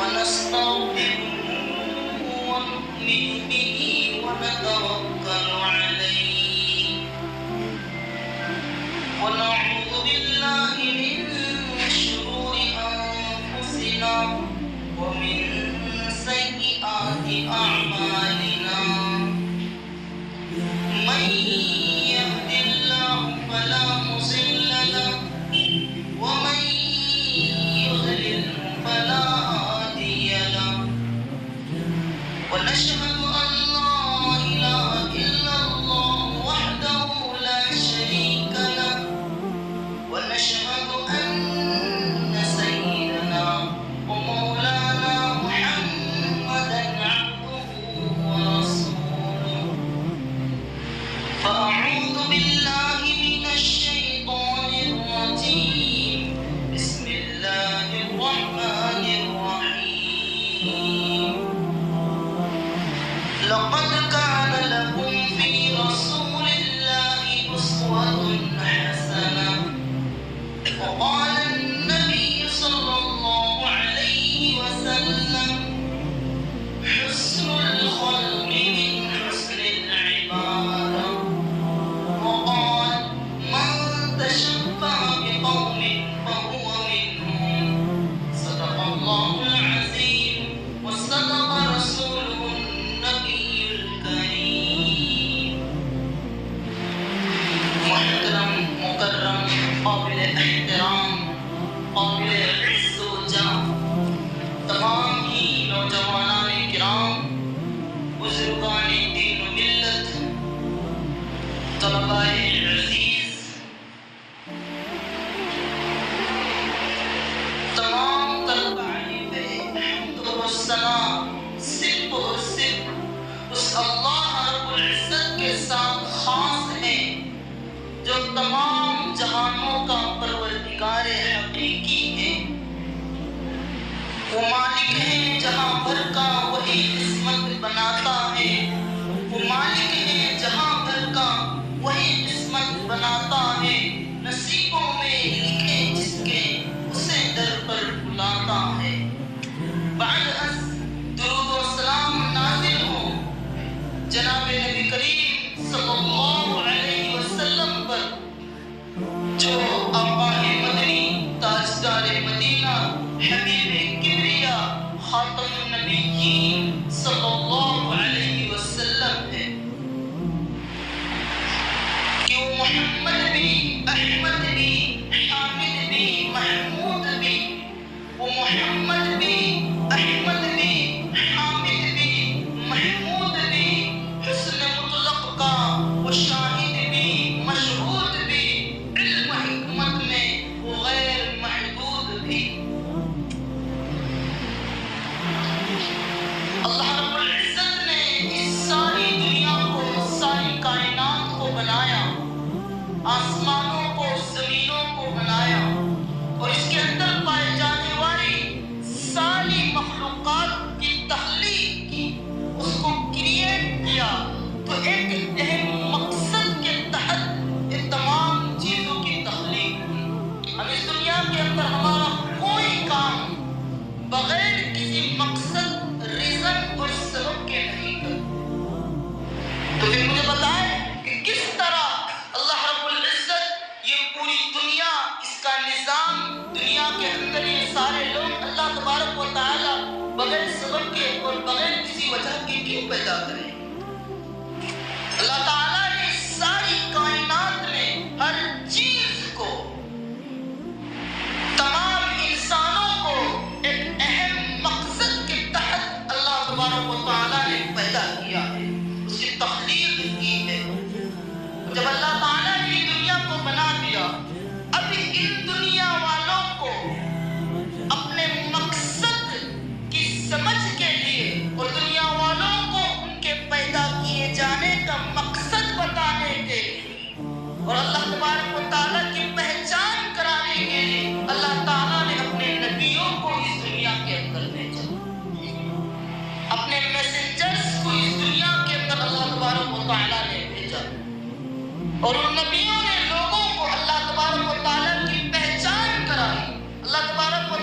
ونستغفره ونؤمن به ونتوكل عليه ونعوذ بالله من شرور أنفسنا ومن سيئات أعمالنا من يهد الله فلا مضل له ومن يضلل فلا هادي له ونشهد أن لا إله إلا الله وحده لا شريك له ونشهد أن سيدنا ومولانا محمدا عبده ورسوله فأعوذ بالله من الشيطان الرجيم بسم الله الرحمن الرحيم لقد كان لكم في رسول الله أسوة حسنة وقال النبي صلى الله عليه وسلم حسن الخلق من حسن العبادة وقال من تشبه بقوم فهو منهم صدق الله العظيم وصدق رسوله النبي الكريم محترم مکرم قابل احترام قابل عز و جاہ تمام ہی نوجوانان کرام بزرگان دین و ملت طلباء عزیز تمام طلباء حمد و ثنا صرف اور صرف اس اللہ رب العزت کے ساتھ خاص ہے جو تمام جہانوں کا پروردگار حقیقی ہے وہ مالک ہے جہاں بھر کا وہی قسمت بناتا ہے وہ مالک ہے جہاں بھر کا وہی قسمت بناتا ہے نصیبوں میں لکھے جس کے اسے در پر بلاتا ہے بعد از درود و سلام نازل ہو جناب نبی کریم صلی اللہ علیہ وسلم پر جو آقا مدنی تاجدار مدینہ حبیب کبریا خاتم النبیین صلی اللہ علیہ وسلم ہے کہ وہ محمد بھی احمد بھی حامد بھی محمود بھی وہ محمد بھی احمد بھی حامد بھی محمود بھی حسن مطلق کا وہ شاہد بھی مشہود بھی علم حکمت میں وہ غیر محدود بھی اللہ رب العزت نے اس ساری دنیا کو ساری کائنات کو بنایا آسمانوں کو زمینوں کو بنایا اور اس کے اندر پائے جانے والی ساری مخلوقات کی تخلیق کی اس کو کریٹ کیا تو ایک اہم مقصد کے تحت ان تمام چیزوں کی تخلیق کی ہم اس دنیا کے اندر ہمارا کوئی کام بغیر کسی مقصد ریزن اور سبب کے نہیں کرتا تو پھر مجھے بتائیں کہ کس طرح اللہ رب العزت یہ پوری دنیا اس کا نظام دنیا کے اندر یہ سارے لوگ اللہ تبارک و تعالی بغیر سبب کے اور بغیر کسی وجہ کے کیوں پیدا کریں اللہ تعالیٰ نے ساری کائنات میں ہر چیز کو تمام انسانوں کو ایک اہم مقصد کے تحت اللہ تبارک و تعالیٰ نے پیدا کیا ہے اس کی تخلیق کی ہے جب اللہ تعالیٰ نے یہ دنیا کو بنا دیا اب ان دنیا والوں کو اپنے مقصد کی سمجھ کے لیے اور دنیا والوں کو ان کے پیدا کیے جانے کا مقصد بتانے کے لیے اور اللہ تبارک و تعالیٰ کی پہچان کرانے کے لیے اللہ تعالیٰ نے اپنے نبیوں کو اس دنیا کے اندر بھیجا اپنے میسنجرز کو اس دنیا کے اندر اللہ تبارک و تعالیٰ نے بھیجا اور ان نبیوں نے لوگوں کو اللہ تبارک و تعالیٰ کی پہچان کرائی اللہ تبارک و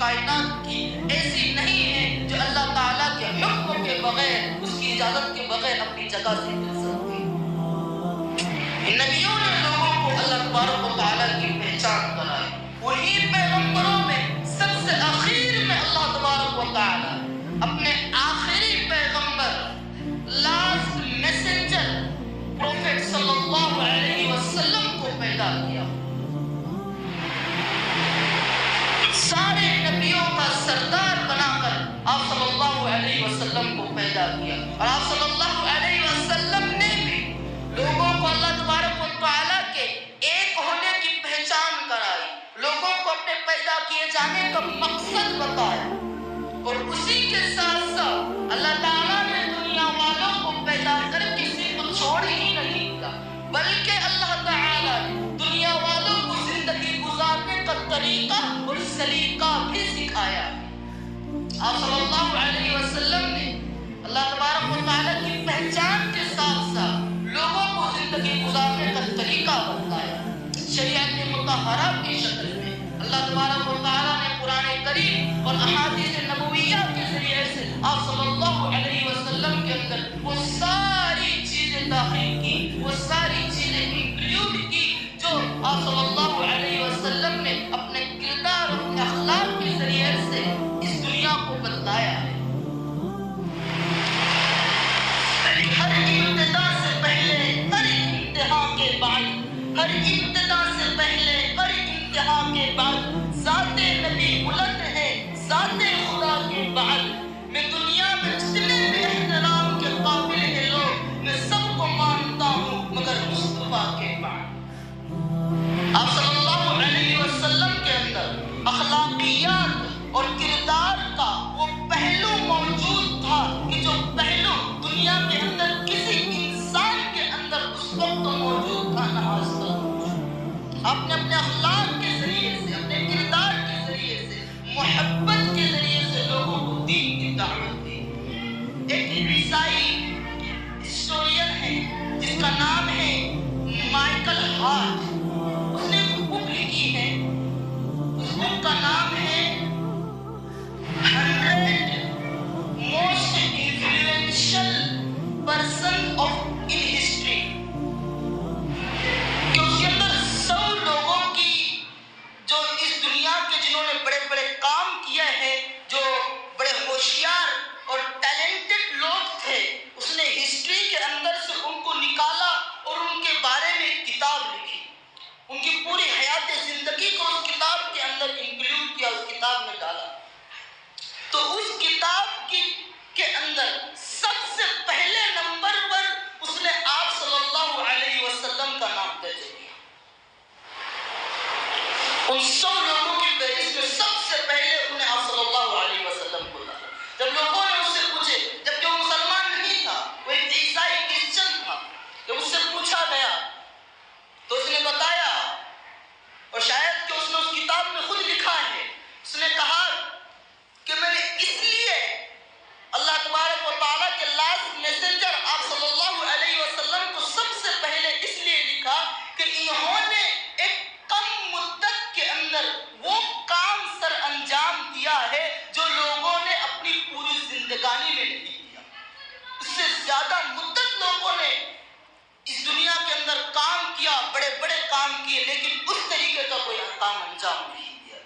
کائنات کی ایسی نہیں ہے جو اللہ تعالیٰ کے حکم کے بغیر، اس کی اجازت کے بغیر اپنی جگہ سے ہل سکتی۔ ان نبیوں نے لوگوں کو اللہ تبارک و تعالیٰ کی پہچان کرائی۔ وہی پیغمبروں میں سب سے آخر میں اللہ تبارک و تعالیٰ اپنے آخری پیغمبر، لاسٹ میسنجر پروفیٹ صلی اللہ علیہ وسلم کو پیدا کیا۔ سارے نبیوں کا سردار بنا کر آپ صلی اللہ علیہ وسلم کو پیدا کیا، اور آپ صلی اللہ علیہ وسلم نے بھی لوگوں کو اللہ تبارک و تعالیٰ کے ایک ہونے کی پہچان کرائی، لوگوں کو اپنے پیدا کیے جانے کا مقصد بتایا، اور اسی کے ساتھ ساتھ اللہ تعالیٰ نے دنیا والوں کو پیدا کر کسی کو چھوڑ ہی نہیں دیا، بلکہ اللہ تعالیٰ نے دنیا والوں کو زندگی گزارنے کا طریقہ اور سلیقہ بھی سکھایا۔ آپ صلی اللہ علیہ وسلم نے اللہ تبارک و تعالیٰ کی پہچان کے ساتھ ساتھ لوگوں کو زندگی گزارنے کا طریقہ بتایا۔ شریعت مطہرہ کی شکل میں اللہ تبارک و تعالیٰ نے قرآن کریم اور احادیث نبویہ کے ذریعے سے آپ صلی اللہ علیہ وسلم کے اندر وہ ساری چیزیں داخل کی، وہ ساری چیزیں انکلوڈ کی جو آپ صلی اللہ علیہ وسلم نے اپنے کردار اور اپنے اخلاق کے ذریعے سے اس دنیا کو بتلایا ہے۔ ہر ابتدا سے پہلے، ہر انتہا کے بعد، ہر ابتدا سے پہلے، ہر انتہا کے بعد ذات نبی بلند ہے، ذات خدا کے بعد میں دنیا میں جتنے بھی احترام کے قابل ہیں لوگ، میں سب کو مانتا ہوں مگر مصطفیٰ کے بعد۔ آپ صلی اللہ علیہ وسلم کے اندر اخلاقیات اور کردار کا وہ پہلو موجود تھا کہ جو پہلو دنیا کے اندر کسی انسان کے اندر اس وقت موجود تھا نہ آج تک موجود۔ آپ نے اپنے اخلاق کے ذریعے سے، اپنے کردار کے ذریعے سے، محبت کے ذریعے سے لوگوں کو دین کی دعوت دی۔ ایک عیسائی ہسٹورین ہے جس کا نام ہے مائیکل ہارٹ، اس نے ایک بک لکھی ہے، اس بک کا نام ہے 100 Most Influential Person in History، کہ اس کے اندر 100 لوگوں کی جو اس دنیا کے جنہوں نے بڑے بڑے کام کیا ہے، جو بڑے ہوشیار اور ٹیلنٹڈ لوگ تھے، اس نے ہسٹری کے اندر سے ان کو نکالا اور ان کے بارے میں ایک کتاب لکھی، ان کی پوری حیات زندگی کو اس کتاب کے اندر انکلوڈ کیا، اس کتاب میں ڈالا۔ تو اس کتاب کے اندر سب سے پہلے نمبر پر اس نے آپ صلی اللہ علیہ وسلم کا نام درج کیا۔ ان 100 لوگوں کی فہرست میں سب سے پہلے انہیں آپ صلی اللہ علیہ وسلم کو ڈالا۔ جب لوگوں نے اس سے پوچھے، جبکہ وہ مسلمان نہیں تھا، وہ ایک عیسائی کرسچن تھا، جب اس سے پوچھا گیا تو اس نے بتایا، اور شاید کہ اس نے اس کتاب میں خود لکھا ہے، اس نے کہا کہ میں نے اس لیے اللہ تبارک و تعالیٰ کے لاسٹ میسنجر آپ صلی اللہ علیہ وسلم کو سب سے پہلے اس لیے لکھا کہ انہوں نے ایک کم مدت کے اندر وہ کام سر انجام دیا ہے جو لوگوں نے اپنی پوری زندگانی میں نہیں کیا۔ اس سے زیادہ مدت لوگوں نے اس دنیا کے اندر کام کیا، بڑے بڑے کام کیے، لیکن اس طریقے کا کوئی کام انجام نہیں دیا۔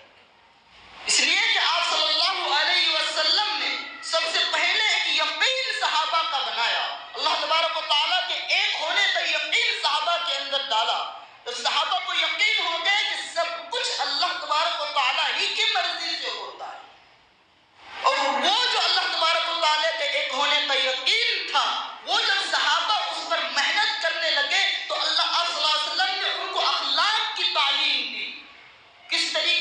اس لیے کہ آپ صلی اللہ علیہ وسلم نے سب سے پہلے ایک یقین صحابہ کا بنایا، اللہ تبارک و تعالیٰ کے ایک ہونے کا یقین صحابہ کے اندر ڈالا، تو صحابہ کو یقین ہو گیا کہ سب کچھ اللہ تبارک و تعالیٰ ہی کی مرضی سے ہوتا ہے، اور وہ جو اللہ تبارک و تعالیٰ کے ایک ہونے کا یقین تھا، وہ جب صحابہ اس پر محنت کرنے لگے تو اللہ صلی اللہ علیہ وسلم نے ان کو اخلاق کی تعلیم دی، کس طریقے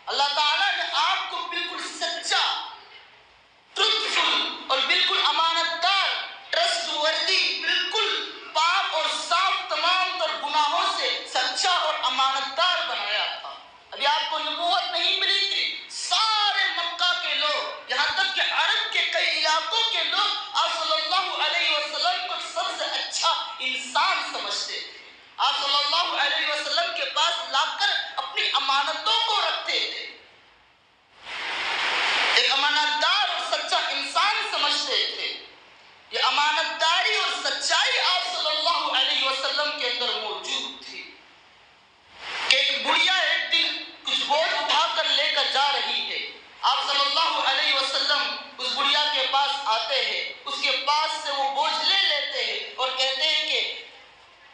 اللہ تعالیٰ نے آپ کو بالکل سچا، ٹروتھفل اور بالکل امانت دار، ٹرسٹ وردی، بالکل پاک اور صاف تمام تر گناہوں سے سچا اور امانت دار بنایا تھا۔ ابھی آپ کو نبوت نہیں ملی تھی، سارے مکہ کے لوگ، یہاں تک کہ عرب کے کئی علاقوں کے لوگ آپ صلی اللہ علیہ وسلم کو سب سے اچھا انسان سمجھتے تھے۔ آپ صلی اللہ علیہ وسلم کے پاس لا کر اپنی امانتوں کو رکھتے تھے، ایک امانت دار اور سچا انسان سمجھتے تھے۔ یہ امانت داری اور سچائی آپ صلی اللہ علیہ وسلم کے اندر موجود تھی کہ ایک بڑھیا ایک دن کچھ بوجھ اٹھا کر لے کر جا رہی ہے، آپ صلی اللہ علیہ وسلم اس بڑھیا کے پاس آتے ہیں، اس کے پاس سے وہ بوجھ لے لیتے ہیں اور کہتے ہیں کہ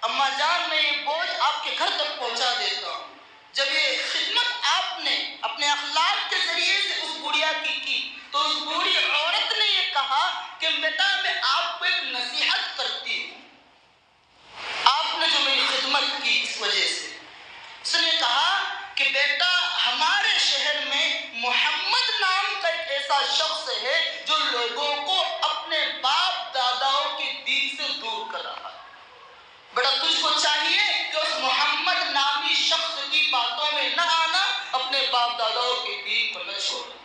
اماں جان میں یہ بوجھ آپ کے گھر تک پہنچا دیتا ہوں۔ جب یہ خدمت آپ نے اپنے اخلاق کے ذریعے سے اس بڑھیا کی تو اس بوڑھی عورت نے یہ کہا کہ بیٹا میں آپ کو ایک نصیحت کرتی ہوں، آپ نے جو میری خدمت کی اس وجہ سے۔ اس نے کہا کہ بیٹا ہمارے شہر میں محمد نام کا ایک ایسا شخص ہے جو لوگوں کو اپنے باپ داداؤں کے دین سے دور کر رہا ہے۔ بیٹا تجھ کو چاہیے کہ اس محمد نامی شخص کی باتوں میں نہ آنا، اپنے باپ داداؤں کے دین کو نہ چھوڑنا۔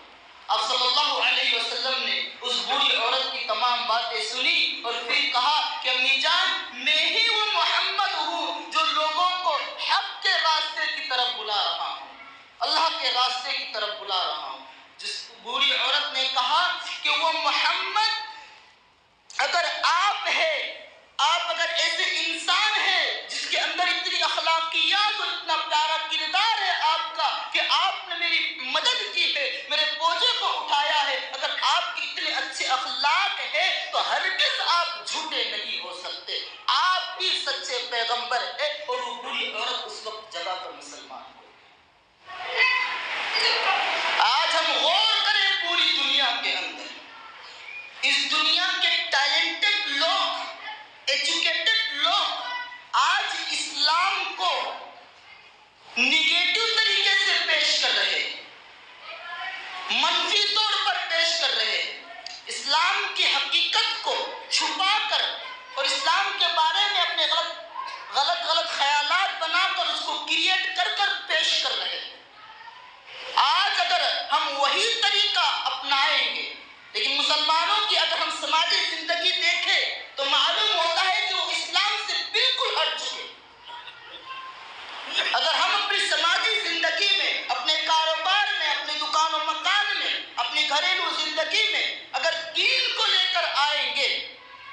آپ صلی اللہ علیہ وسلم نے اس بوڑھی عورت کی تمام باتیں سنی اور پھر کہا کہ امی جان میں ہی وہ محمد ہوں جو لوگوں کو حق کے راستے کی طرف بلا رہا ہوں، اللہ کے راستے کی طرف بلا رہا ہوں۔ جس بوڑھی عورت نے کہا کہ وہ محمد اگر آپ ہے، آپ اگر ایسے انسان ہیں جس کے اندر اتنی اخلاقیات اور اتنا پیارا کردار ہے آپ کا کہ آپ نے میری مدد کی ہے، میرے بوجھے کو اٹھایا ہے، اگر آپ کے اتنے اچھے اخلاق ہیں تو ہرگز آپ جھوٹے نہیں ہو سکتے، آپ بھی سچے پیغمبر ہیں۔ اور وہ بوڑھی عورت اس وقت جگہ پر مسلمان ہو۔ آج ہم غور کریں پوری دنیا کے اندر، اس دنیا کے ٹیلنٹڈ لوگ، ایجوکیٹڈ لوگ آج اسلام کو نگیٹو طریقے سے پیش کر رہے ہیں، منفی طور پر پیش کر رہے ہیں، اسلام کی حقیقت کو چھپا کر اور اسلام کے بارے میں اپنے غلط خیالات بنا کر اس کو کریٹ کر کر پیش کر رہے ہیں۔ آج اگر ہم وہی طریقہ اپنائیں گے، لیکن مسلمانوں کی اگر ہم سماجی زندگی دیکھیں تو معلوم ہوتا ہے کہ وہ اسلام سے بالکل ہٹ چکے۔ اگر ہم اپنی سماجی زندگی میں، اپنے کاروبار میں، اپنے دکان و مکان میں، اپنی گھریلو زندگی میں اگر دین کو لے کر آئیں گے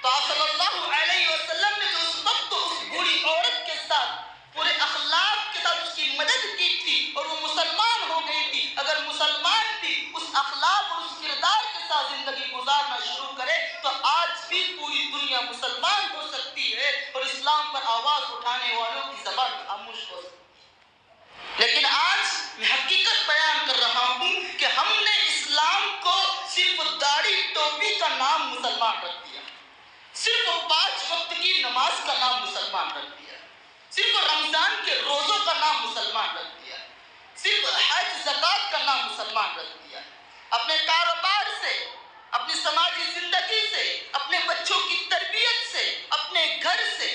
تو آپ صلی اللہ علیہ وسلم نے جو اس وقت اس بوڑھی عورت کے ساتھ پورے اخلاق کے ساتھ اس کی مدد کی تھی اور وہ مسلمان ہو گئی تھی، اگر مسلمان بھی اس اخلاق اور اس کردار کے ساتھ زندگی گزارنا شروع کرے تو آج بھی پوری دنیا مسلمان ہو سکتی ہے اور اسلام پر آواز اٹھانے والوں کی زبان خاموش ہو سکتی ہے۔ لیکن آج میں حقیقت بیان کر رہا ہوں کہ ہم نے اسلام کو صرف داڑھی ٹوپی کا نام مسلمان رکھ دیا، صرف 5 وقت کی نماز کا نام مسلمان رکھ دیا، صرف رمضان کے روزوں کا نام مسلمان رکھ دیا، صرف حج زکوٰۃ کا نام مسلمان رکھ دیا۔ اپنے کاروبار سے، اپنی سماجی زندگی سے، اپنے بچوں کی تربیت سے، اپنے گھر سے،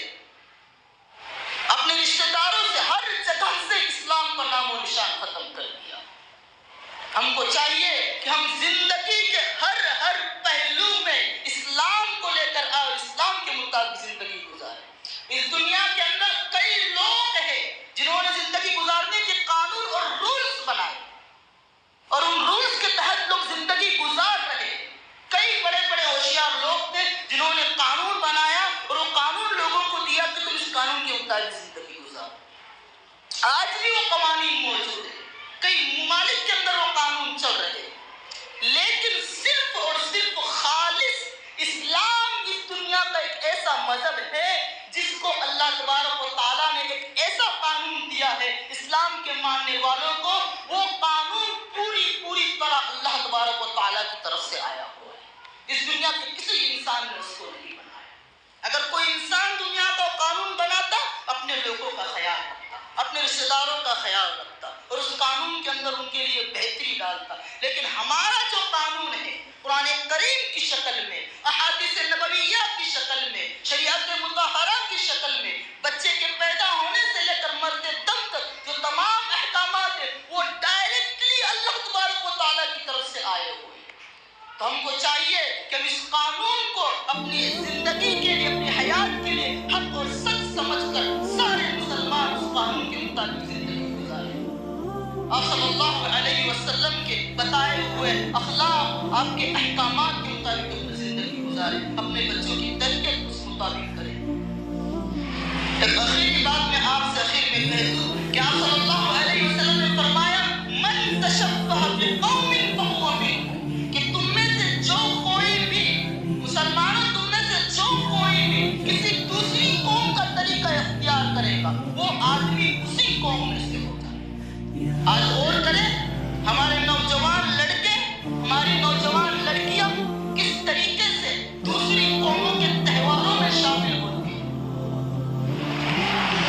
اپنے رشتہ داروں سے، ہر جگہ سے اسلام کا نام و نشان ختم کر دیا۔ ہم کو چاہیے کہ ہم زندگی کے ہر پہلو میں اسلام کو لے کر آئے، اسلام کے مطابق زندگی گزاریں۔ اس دنیا کے اندر کئی لوگ ہیں جنہوں نے زندگی گزارنے کے قانون اور رولز بنائے اور ان رولز کے تحت لوگ زندگی گزار رہے ہیں۔ کئی بڑے بڑے ہوشیار لوگ تھے جنہوں نے قانون بنایا اور وہ قانون لوگوں کو دیا کہ تم اس قانون کے مطابق زندگی گزارو۔ آج بھی وہ قوانین موجود ہیں، کئی ممالک کے اندر وہ قانون چل رہے ہیں، لیکن صرف اور صرف خالص اسلام اس دنیا کا ایک ایسا مذہب ہے جس کو اللہ تبارک و تعالیٰ نے ایک ایسا قانون دیا ہے اسلام کے ماننے والوں کو، وہ قانون پوری طرح اللہ تبارک و تعالیٰ کی طرف سے آیا ہوا ہے۔ اس دنیا کے کسی انسان نے اس کو نہیں بنایا۔ اگر کوئی انسان دنیا کا قانون بناتا، اپنے لوگوں کا خیال رکھتا، اپنے رشتہ داروں کا خیال رکھتا اور اور اس قانون کے اندر ان کے لیے بہتری ڈالتا. لیکن ہمارا جو قانون ہے قرآن کریم کی شکل میں، احادیث نبویہ کی شکل میں، شریعت مطہرہ کی شکل میں، بچے کے پیدا ہونے سے لے کر مرتے دم تک جو تمام احکامات ہیں وہ ڈائریکٹلی اللہ تبارک و تعالیٰ کی طرف سے آئے ہوئے. تو ہم کو چاہیے کہ ہم اس قانون کو اپنی زندگی کے لیے، اپنی حیات کے لیے حق اور سچ سمجھ کر سارے مسلمان اس قانون کے مطابق زندگی گزاریں. آپ صلی اللہ علیہ وسلم کے بتائے ہوئے اخلاق، آپ کے احکامات کے مطابق اپنی زندگی گزاریں، اپنے بچوں کی تربیت اس مطابق کریں. ایک آخری بات میں آپ سے آخر میں کہہ دوں کہ آپ صلی اللہ علیہ وسلم نے فرمایا من تشبہ بقوم فہو منہم، کہ تم میں سے جو کوئی بھی مسلمانوں، تم میں سے جو کوئی بھی کسی دوسری قوم کا طریقہ اختیار کرے گا وہ آدمی اسی قوم میں سے ہوتا ہے. آج غور کریں ہمارے نوجوان لڑکے، ہماری نوجوان لڑکیاں کس طریقے سے دوسری قوموں کے تہواروں میں شامل ہوتی ہیں.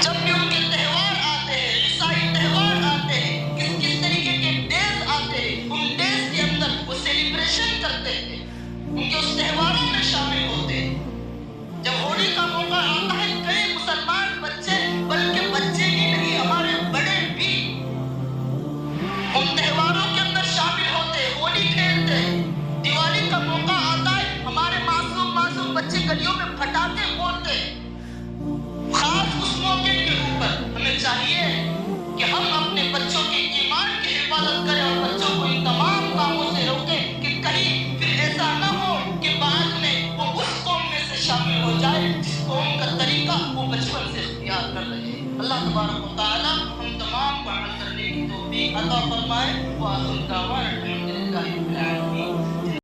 جب بھی ان کے تہوار آتے ہیں، عیسائی تہوار آتے ہیں، کس طریقے کے ڈیز آتے ہیں، ان ڈیز کے اندر وہ سیلیبریشن کرتے ہیں، ان کے اس تہواروں میں شامل ہوتے ہیں. جب ہولی کا موقع آتا ہے کئی مسلمان بچے، بلکہ بچے ہی نہیں ہمارے بڑے بھی ان تہواروں کے اندر شامل ہوتے ہیں، ہولی کھیلتے ہیں. دیوالی کا موقع آتا ہے ہمارے معصوم بچے گلیوں میں پٹاخے پھوڑتے ہیں. خاص اس موقع کے اوپر ہمیں چاہیے کہ ہم اپنے بچوں کے ایمان کی حفاظت کریں اور بچوں کو ان تمام کاموں سے روکیں کہ کہیں پھر ایسا نہ ہو کہ بعد میں وہ اس قوم میں سے شامل ہو جائے جس قوم کا طریقہ وہ بچپن سے اختیار کر رہے ہیں. اللہ تبارک و تعالیٰ ہم تمام کو عمل کرنے کی توفیق عطا فرمائے. وآخر دعوانا الحمدللہ رب العالمین.